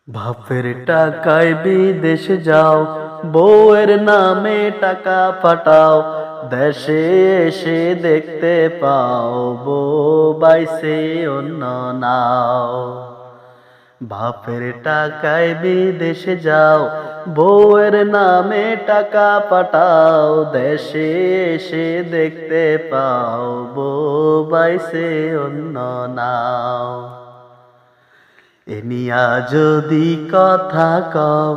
বাপের টাকায় বিদেশে যাও, বউয়ের নামে টাকা পাঠাও, দেশে এসে দেখতে পাও বউ বাইসে অন্য নাও। বাপের টাকায় বিদেশে যাও, বউয়ের নামে টাকা পাঠাও, দেশে এসে দেখতে পাও বউ বাইসে অন্য নাও। এনিয়া যদি কথা কও,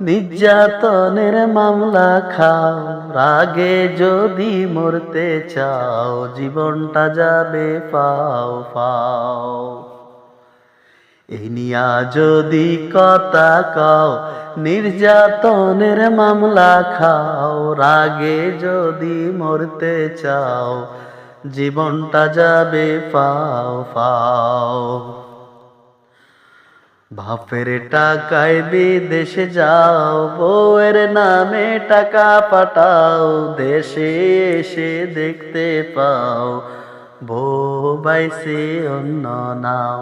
নির্যাতনের মামলা খাও, রাগে যদি মরতে চাও, জীবনটা যাবে পাও পাও। এনিয়া যদি কথা কও, নির্যাতনের মামলা খাও, রাগে যদি মরতে চাও, জীবনটা যাবে পাও পাও। বাপের টাকায় বিদেশে যাও, বউয়ের নামে টাকা পাঠাও, দেশে এসে দেখতে পাও বউ বাইসে অন্য নাও।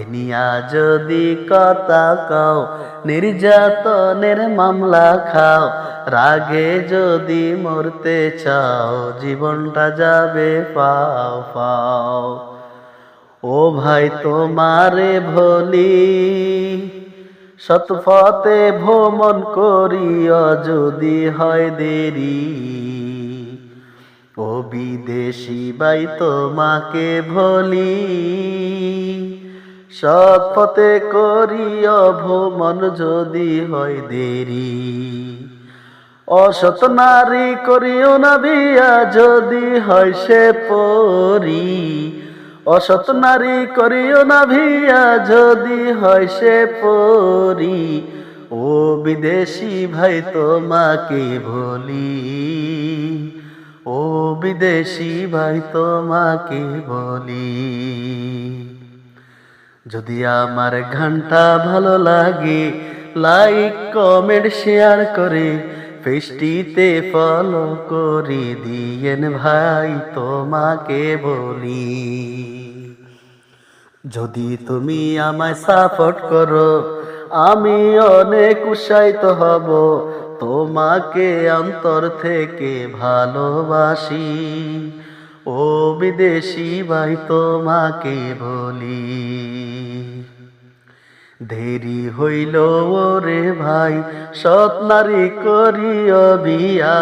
এনিয়া যদি কথা কও, নির্যাতনের মামলা খাও, রাগে যদি মরতে চাও, জীবনটা যাবে পাও পাও। ও ভাই তোমারে ভলি, সৎপথে ভ্রমণ করিও যদি হয় দেরি, ও বিদেশি ভাই তোমাকে ভলি, সৎপথে করিও ভ্রমণ যদি হয় দেরি। অসৎ নারী করিও না বিয়া যদি হয় সে পরি, অসৎ নারী করিও না ভিয়া যদি হয় সে পরি, ও বিদেশি ভাই তোমাকে বলি, ও বিদেশি ভাই তোমাকে বলি। যদি আমার গানটা ভালো লাগে, লাইক কমেন্ট শেয়ার করে পেজটিতে ফলো করে দিয়েন ভাই তোমাকে বলি। যদি তুমি আমায় সাপোর্ট করো, আমি অনেক উৎসাহিত হব, তোমাকে অন্তর থেকে ভালোবাসি, ও বিদেশি ভাই তোমাকে বলি। দেরি হইল ওরে ভাই, সৎ নারী করিও বিয়া,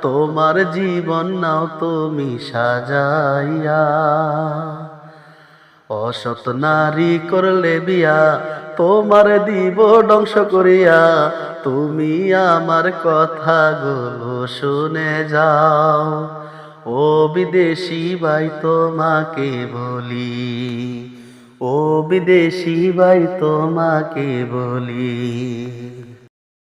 তোমার জীবন নাও তুমি সাজাইয়া। অসৎ নারী করলে বিয়া, তোমার দিব ধ্বংস করিয়া, তুমি আমার কথাগুলো শুনে যাও, ও বিদেশি ভাই তোমাকে বলি, ও বিদেশি ভাই তোমাকে বলি।